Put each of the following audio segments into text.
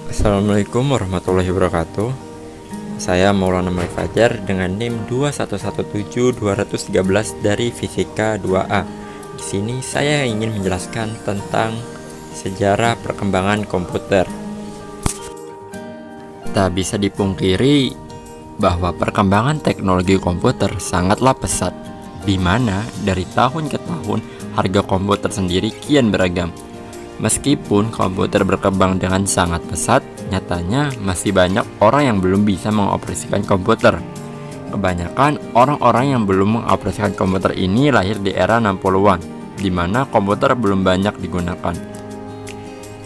Assalamualaikum warahmatullahi wabarakatuh. Saya Maulana Malik Fajar dengan NIM 2117213 dari Fisika 2A. Di sini saya ingin menjelaskan tentang sejarah perkembangan komputer. Tak bisa dipungkiri bahwa perkembangan teknologi komputer sangatlah pesat, di mana dari tahun ke tahun harga komputer sendiri kian beragam. Meskipun komputer berkembang dengan sangat pesat, nyatanya masih banyak orang yang belum bisa mengoperasikan komputer. Kebanyakan orang-orang yang belum mengoperasikan komputer ini lahir di era 60-an, di mana komputer belum banyak digunakan.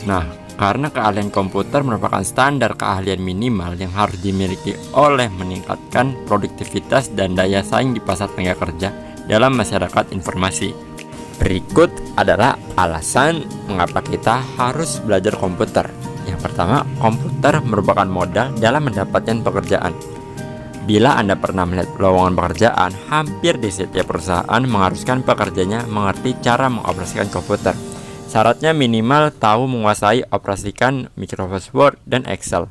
Nah, karena keahlian komputer merupakan standar keahlian minimal yang harus dimiliki oleh meningkatkan produktivitas dan daya saing di pasar tenaga kerja dalam masyarakat informasi. Berikut adalah alasan mengapa kita harus belajar komputer. Yang pertama, komputer merupakan modal dalam mendapatkan pekerjaan. Bila Anda pernah melihat lowongan pekerjaan, hampir di setiap perusahaan mengharuskan pekerjanya mengerti cara mengoperasikan komputer. Syaratnya minimal tahu menguasai operasikan Microsoft Word dan Excel.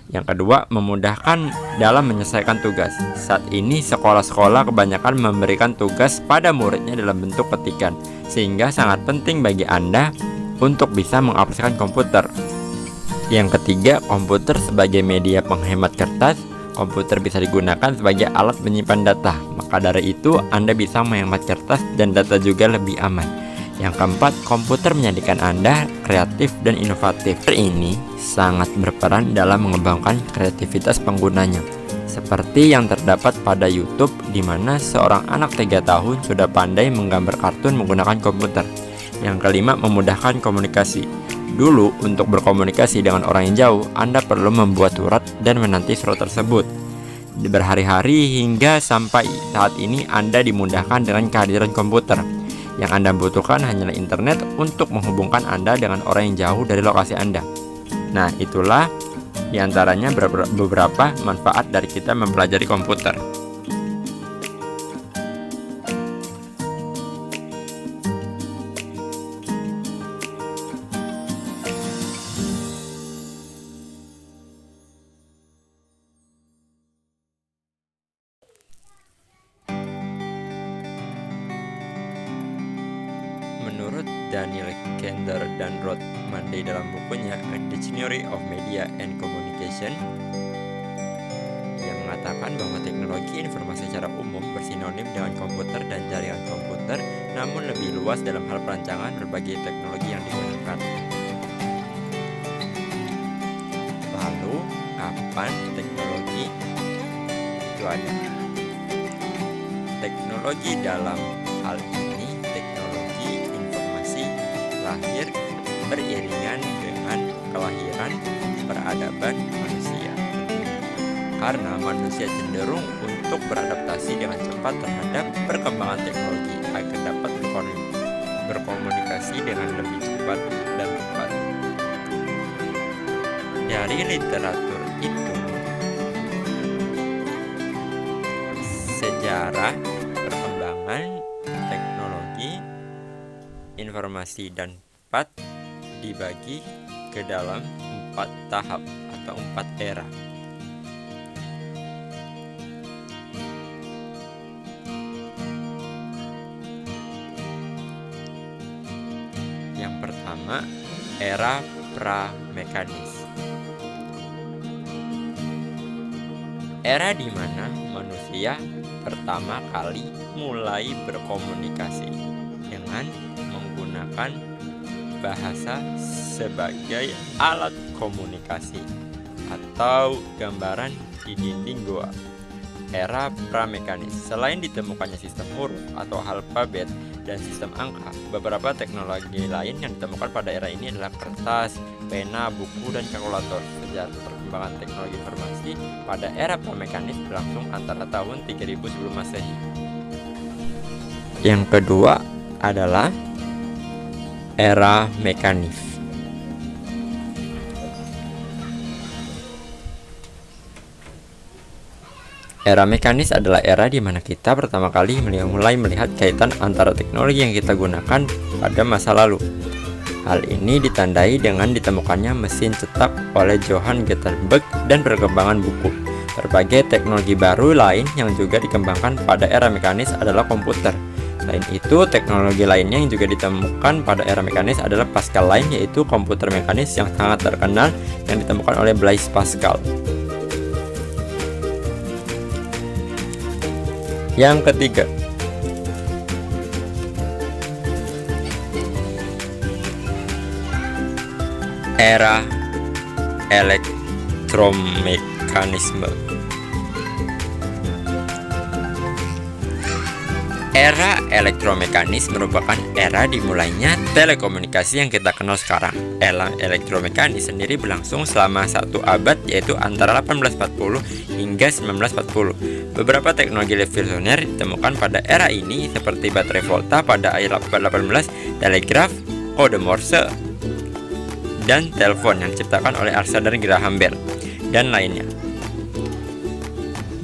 Yang kedua, memudahkan dalam menyelesaikan tugas. Saat ini sekolah-sekolah kebanyakan memberikan tugas pada muridnya dalam bentuk ketikan, sehingga sangat penting bagi Anda untuk bisa mengoperasikan komputer. Yang ketiga, komputer sebagai media penghemat kertas. Komputer bisa digunakan sebagai alat menyimpan data, maka dari itu Anda bisa menghemat kertas dan data juga lebih aman. Yang keempat, komputer menjadikan Anda kreatif dan inovatif. Ini sangat berperan dalam mengembangkan kreativitas penggunanya. Seperti yang terdapat pada YouTube, di mana seorang anak 3 tahun sudah pandai menggambar kartun menggunakan komputer. Yang kelima, memudahkan komunikasi. Dulu, untuk berkomunikasi dengan orang yang jauh, Anda perlu membuat surat dan menanti surat tersebut berhari-hari, hingga sampai saat ini Anda dimudahkan dengan kehadiran komputer. Yang Anda butuhkan hanyalah internet untuk menghubungkan Anda dengan orang yang jauh dari lokasi Anda. Nah, itulah diantaranya beberapa manfaat dari kita mempelajari komputer. Menurut Daniel Kender dan Rod Monday dalam bukunya A Dictionary of Media and Communication, yang mengatakan bahwa teknologi informasi secara umum bersinonim dengan komputer dan jaringan komputer, namun lebih luas dalam hal perancangan berbagai teknologi yang digunakan. Lalu, kapan teknologi itu ada? Teknologi dalam hal ini teknologi informasi lahir beriringan dengan kelahiran peradaban manusia. Karena manusia cenderung untuk beradaptasi dengan cepat terhadap perkembangan teknologi agar dapat berkomunikasi dengan lebih cepat dan tepat. Dari literatur itu, sejarah perkembangan teknologi informasi dan cepat dibagi ke dalam 4 tahap atau 4 era. Yang pertama, era pra-mekanis. Era di mana manusia pertama kali mulai berkomunikasi dengan menggunakan bahasa sebagai alat komunikasi atau gambaran di dinding goa. Era pramekanis. Selain ditemukannya sistem huruf atau alfabet dan sistem angka, beberapa teknologi lain yang ditemukan pada era ini adalah kertas, pena, buku, dan kalkulator. Sejarah perkembangan teknologi informasi pada era pramekanis berlangsung antara tahun 3000 sebelum Masehi. Yang kedua adalah era mekanis. Era mekanis adalah era di mana kita pertama kali mulai melihat kaitan antara teknologi yang kita gunakan pada masa lalu. Hal ini ditandai dengan ditemukannya mesin cetak oleh Johann Gutenberg dan perkembangan buku. Berbagai teknologi baru lain yang juga dikembangkan pada era mekanis adalah komputer. Selain itu, teknologi lainnya yang juga ditemukan pada era mekanis adalah Pascal lain, yaitu komputer mekanis yang sangat terkenal yang ditemukan oleh Blaise Pascal. Yang ketiga, era elektromekanisme. Era elektromekanis merupakan era dimulainya telekomunikasi yang kita kenal sekarang. Era elektromekanis sendiri berlangsung selama 1 abad, yaitu antara 1840 hingga 1940. Beberapa teknologi revolusioner ditemukan pada era ini seperti baterai Volta pada akhir abad 18, telegraf, kode Morse, dan telepon yang diciptakan oleh Alexander Graham Bell, dan lainnya.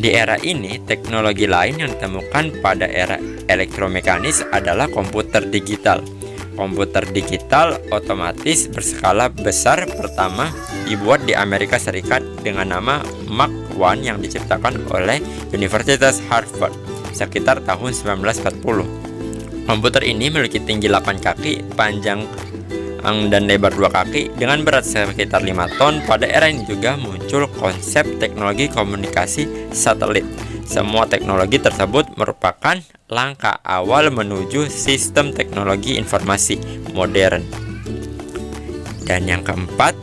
Di era ini, teknologi lain yang ditemukan pada era elektromekanis adalah komputer digital. Komputer digital otomatis berskala besar pertama dibuat di Amerika Serikat dengan nama Mark I yang diciptakan oleh Universitas Harvard sekitar tahun 1940. Komputer ini memiliki tinggi 8 kaki, panjang dan lebar 2 kaki dengan berat sekitar 5 ton. Pada era ini juga muncul konsep teknologi komunikasi satelit. Semua teknologi tersebut merupakan langkah awal menuju sistem teknologi informasi modern. Dan yang keempat,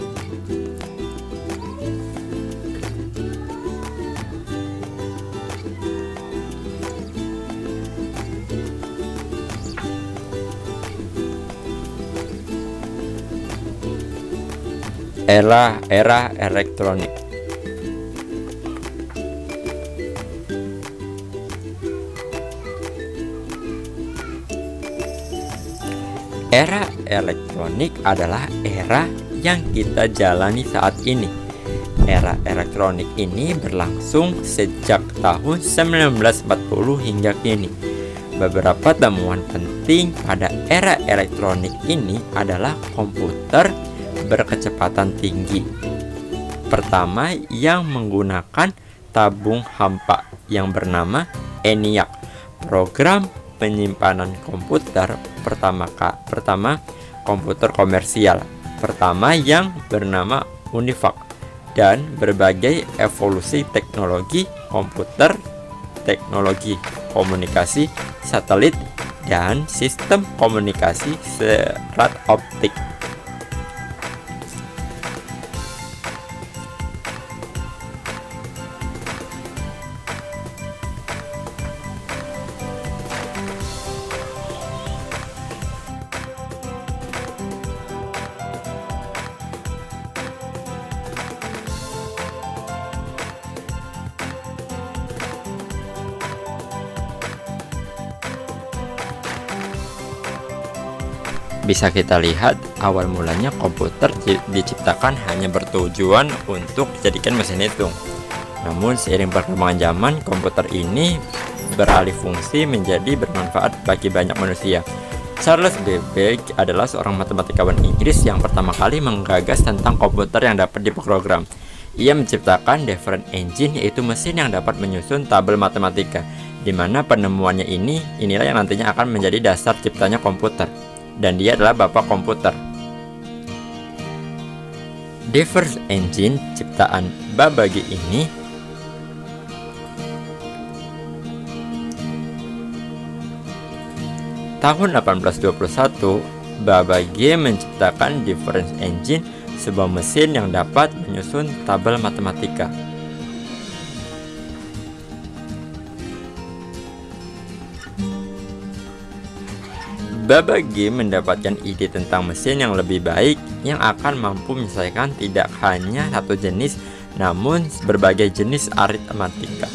era elektronik. Era elektronik adalah era yang kita jalani saat ini. Era elektronik ini berlangsung sejak tahun 1940 hingga kini. Beberapa temuan penting pada era elektronik ini adalah komputer berkecepatan tinggi. Pertama, yang menggunakan tabung hampa yang bernama ENIAC. Program penyimpanan komputer pertama komputer komersial pertama yang bernama UNIVAC, dan berbagai evolusi teknologi komputer, teknologi komunikasi satelit, dan sistem komunikasi serat optik. Bisa kita lihat, awal mulanya komputer diciptakan hanya bertujuan untuk dijadikan mesin hitung. Namun seiring perkembangan zaman, komputer ini beralih fungsi menjadi bermanfaat bagi banyak manusia. Charles Babbage adalah seorang matematikawan Inggris yang pertama kali menggagas tentang komputer yang dapat diprogram. Ia menciptakan difference engine, yaitu mesin yang dapat menyusun tabel matematika, di mana penemuannya inilah yang nantinya akan menjadi dasar ciptanya komputer. Dan dia adalah bapak komputer. Difference engine ciptaan Babbage ini tahun 1821, Babbage menciptakan difference engine, sebuah mesin yang dapat menyusun tabel matematika. Babbage mendapatkan ide tentang mesin yang lebih baik yang akan mampu menyelesaikan tidak hanya satu jenis, namun berbagai jenis aritmatika.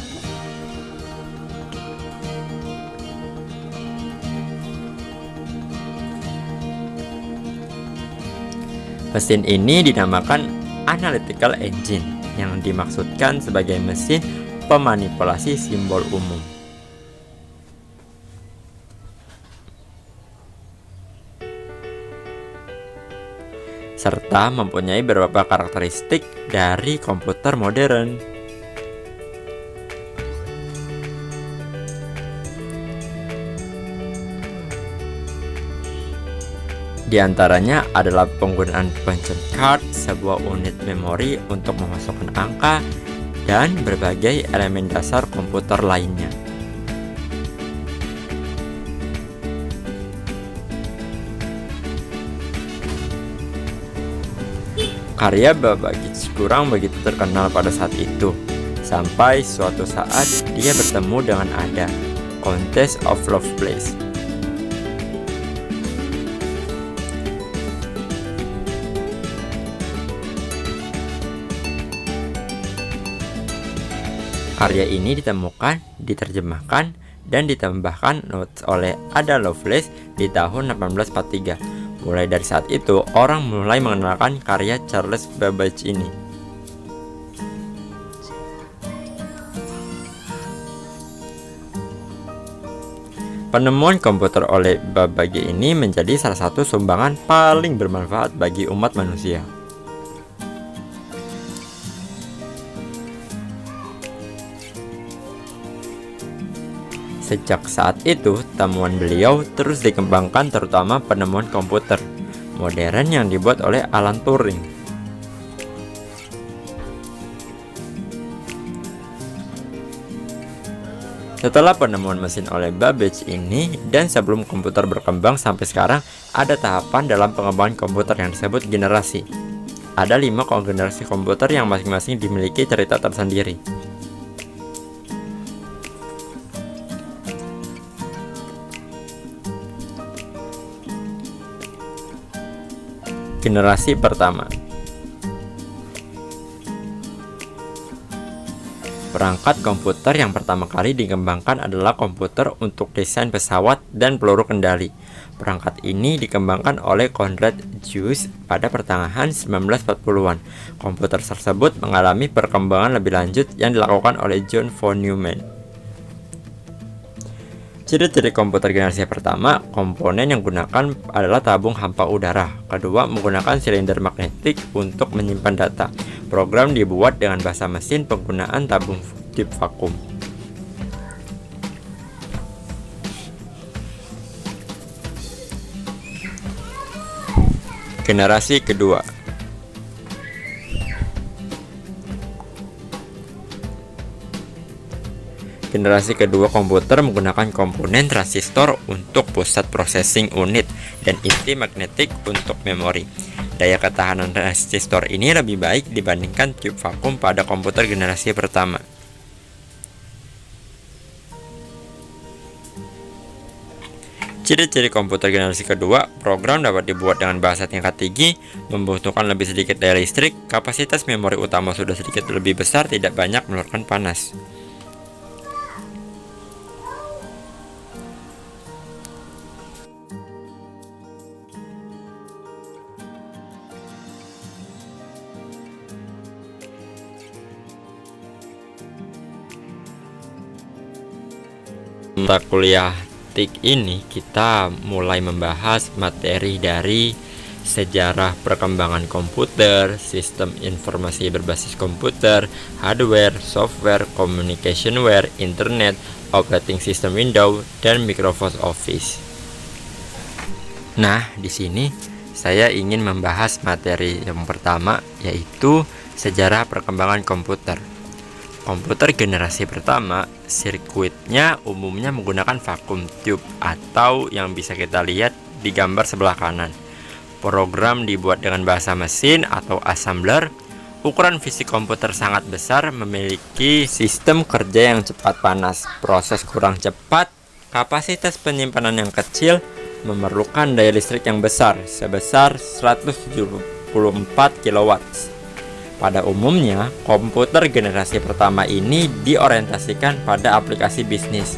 Mesin ini dinamakan analytical engine, yang dimaksudkan sebagai mesin pemanipulasi simbol umum. serta mempunyai beberapa karakteristik dari komputer modern. Di antaranya adalah penggunaan punch card, sebuah unit memori untuk memasukkan angka, dan berbagai elemen dasar komputer lainnya. Karya Babbage kurang begitu terkenal pada saat itu, sampai suatu saat dia bertemu dengan Ada, Countess of Lovelace. Karya ini ditemukan, diterjemahkan, dan ditambahkan notes oleh Ada Lovelace di tahun 1843. Mulai dari saat itu, orang mulai mengenalkan karya Charles Babbage ini. Penemuan komputer oleh Babbage ini menjadi salah satu sumbangan paling bermanfaat bagi umat manusia. Sejak saat itu, temuan beliau terus dikembangkan, terutama penemuan komputer modern yang dibuat oleh Alan Turing. Setelah penemuan mesin oleh Babbage ini, dan sebelum komputer berkembang sampai sekarang, ada tahapan dalam pengembangan komputer yang disebut generasi. Ada 5 generasi komputer yang masing-masing dimiliki cerita tersendiri. Generasi pertama. Perangkat komputer yang pertama kali dikembangkan adalah komputer untuk desain pesawat dan peluru kendali. Perangkat ini dikembangkan oleh Conrad Zuse pada pertengahan 1940-an. Komputer tersebut mengalami perkembangan lebih lanjut yang dilakukan oleh John von Neumann. Ciri-ciri komputer generasi pertama, komponen yang digunakan adalah tabung hampa udara. Kedua, menggunakan silinder magnetik untuk menyimpan data. Program dibuat dengan bahasa mesin penggunaan tabung tube vakum. Generasi kedua. Generasi kedua komputer menggunakan komponen transistor untuk pusat processing unit dan inti magnetik untuk memori. Daya ketahanan transistor ini lebih baik dibandingkan tube vakum pada komputer generasi pertama. Ciri-ciri komputer generasi kedua, program dapat dibuat dengan bahasa tingkat tinggi, membutuhkan lebih sedikit daya listrik, kapasitas memori utama sudah sedikit lebih besar, tidak banyak mengeluarkan panas. Mata kuliah TIK ini kita mulai membahas materi dari sejarah perkembangan komputer, sistem informasi berbasis komputer, hardware, software, communicationware, internet, operating system Windows, dan Microsoft Office. Nah, di sini saya ingin membahas materi yang pertama, yaitu sejarah perkembangan komputer. Komputer generasi pertama, sirkuitnya umumnya menggunakan vacuum tube atau yang bisa kita lihat di gambar sebelah kanan. Program dibuat dengan bahasa mesin atau assembler. Ukuran fisik komputer sangat besar, memiliki sistem kerja yang cepat panas, proses kurang cepat, kapasitas penyimpanan yang kecil, memerlukan daya listrik yang besar sebesar 174 kW. Pada umumnya, komputer generasi pertama ini diorientasikan pada aplikasi bisnis.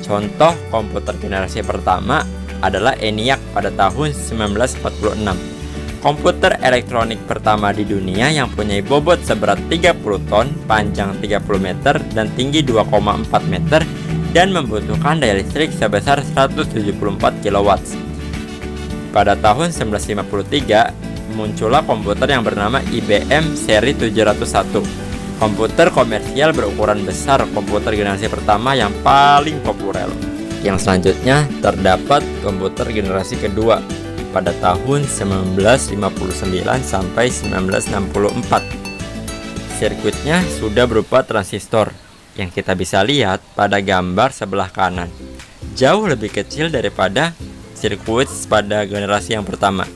Contoh komputer generasi pertama adalah ENIAC pada tahun 1946. Komputer elektronik pertama di dunia yang punya bobot seberat 30 ton, panjang 30 meter, dan tinggi 2,4 meter, dan membutuhkan daya listrik sebesar 174 kW. Pada tahun 1953, muncullah komputer yang bernama IBM seri 701. Komputer komersial berukuran besar, komputer generasi pertama yang paling populer. Yang selanjutnya terdapat komputer generasi kedua pada tahun 1959 sampai 1964. Sirkuitnya sudah berupa transistor yang kita bisa lihat pada gambar sebelah kanan. Jauh lebih kecil daripada sirkuit pada generasi yang pertama.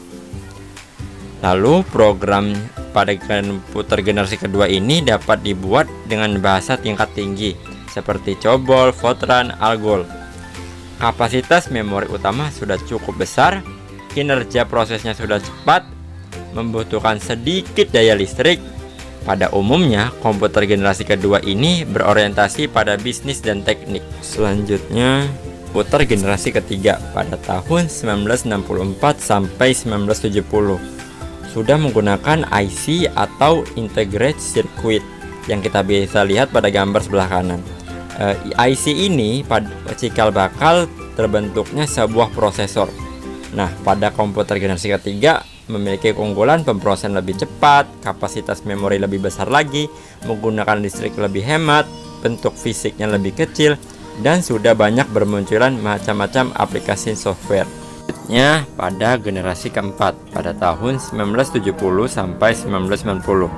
Lalu program pada komputer generasi kedua ini dapat dibuat dengan bahasa tingkat tinggi seperti COBOL, Fortran, Algol. Kapasitas memori utama sudah cukup besar, kinerja prosesnya sudah cepat, membutuhkan sedikit daya listrik. Pada umumnya, komputer generasi kedua ini berorientasi pada bisnis dan teknik. Selanjutnya, komputer generasi ketiga pada tahun 1964 sampai 1970 sudah menggunakan IC atau Integrated Circuit yang kita bisa lihat pada gambar sebelah kanan. IC ini pada cikal bakal terbentuknya sebuah prosesor. Nah, pada komputer generasi ketiga memiliki keunggulan pemrosesan lebih cepat, kapasitas memori lebih besar lagi, menggunakan listrik lebih hemat, bentuk fisiknya lebih kecil, dan sudah banyak bermunculan macam-macam aplikasi software. Selanjutnya pada generasi keempat pada tahun 1970 sampai 1990.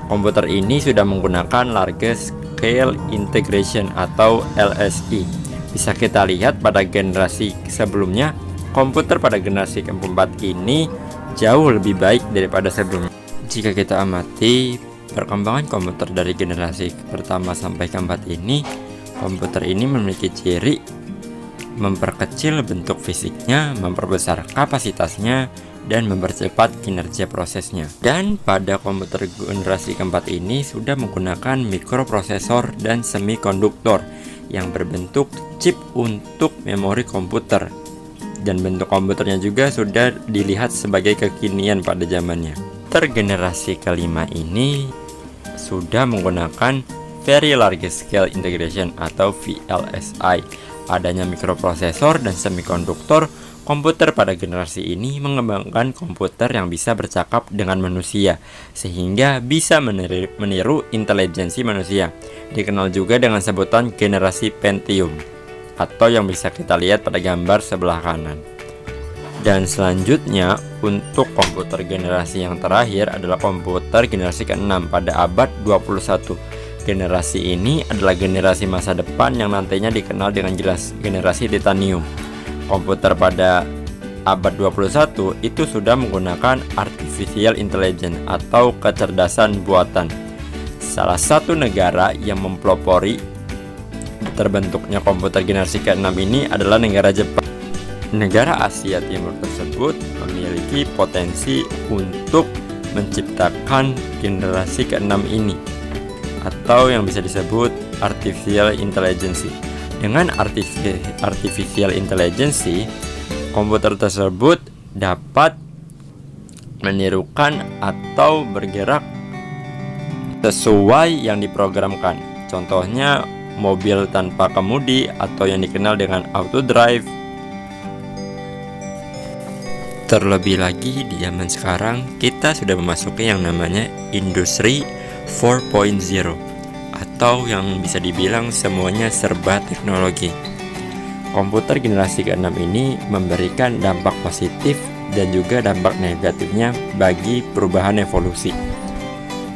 Komputer ini sudah menggunakan Large Scale Integration atau LSI. Bisa kita lihat pada generasi sebelumnya, komputer pada generasi keempat ini jauh lebih baik daripada sebelumnya. Jika kita amati perkembangan komputer dari generasi pertama sampai keempat ini, komputer ini memiliki ciri memperkecil bentuk fisiknya, memperbesar kapasitasnya, dan mempercepat kinerja prosesnya. Dan pada komputer generasi keempat ini sudah menggunakan mikroprosesor dan semikonduktor yang berbentuk chip untuk memori komputer. Dan bentuk komputernya juga sudah dilihat sebagai kekinian pada zamannya. Komputer generasi kelima ini sudah menggunakan Very Large Scale Integration atau VLSI. Adanya mikroprosesor dan semikonduktor, komputer pada generasi ini mengembangkan komputer yang bisa bercakap dengan manusia, sehingga bisa meniru intelijensi manusia. Dikenal juga dengan sebutan generasi Pentium, atau yang bisa kita lihat pada gambar sebelah kanan. Dan selanjutnya, untuk komputer generasi yang terakhir adalah komputer generasi ke-6 pada abad 21. Generasi ini adalah generasi masa depan yang nantinya dikenal dengan generasi titanium. Komputer pada abad 21 itu sudah menggunakan artificial intelligence atau kecerdasan buatan. Salah satu negara yang mempelopori terbentuknya komputer generasi ke-6 ini adalah negara Jepang. Negara Asia Timur tersebut memiliki potensi untuk menciptakan generasi ke-6 ini, atau yang bisa disebut artificial intelligence. Dengan artificial intelligence, komputer tersebut dapat menirukan atau bergerak sesuai yang diprogramkan. Contohnya mobil tanpa kemudi atau yang dikenal dengan auto drive. Terlebih lagi di zaman sekarang kita sudah memasuki yang namanya industri 4.0 atau yang bisa dibilang semuanya serba teknologi. Komputer generasi ke-6 ini memberikan dampak positif dan juga dampak negatifnya bagi perubahan evolusi.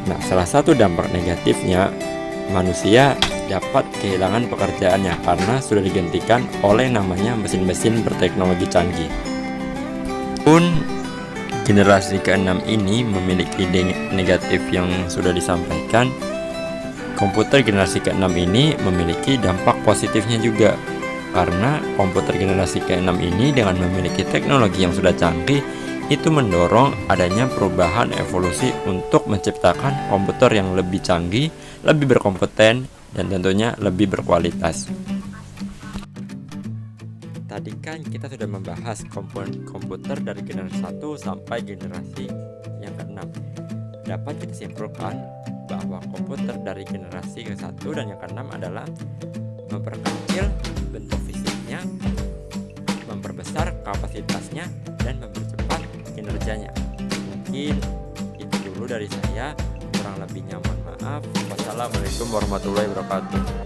Nah, salah satu dampak negatifnya, manusia dapat kehilangan pekerjaannya karena sudah digantikan oleh namanya mesin-mesin berteknologi canggih. Pun generasi ke-6 ini memiliki negatif yang sudah disampaikan. Komputer generasi ke-6 ini memiliki dampak positifnya juga, karena komputer generasi ke-6 ini dengan memiliki teknologi yang sudah canggih itu mendorong adanya perubahan evolusi untuk menciptakan komputer yang lebih canggih, lebih berkompeten, dan tentunya lebih berkualitas. Tadi kan kita sudah membahas komputer dari generasi 1 sampai generasi yang ke-6. Dapat kita simpulkan bahwa komputer dari generasi ke-1 dan yang ke-6 adalah memperkecil bentuk fisiknya, memperbesar kapasitasnya, dan mempercepat kinerjanya. Mungkin itu dulu dari saya. Kurang lebihnya mohon maaf. Wassalamualaikum warahmatullahi wabarakatuh.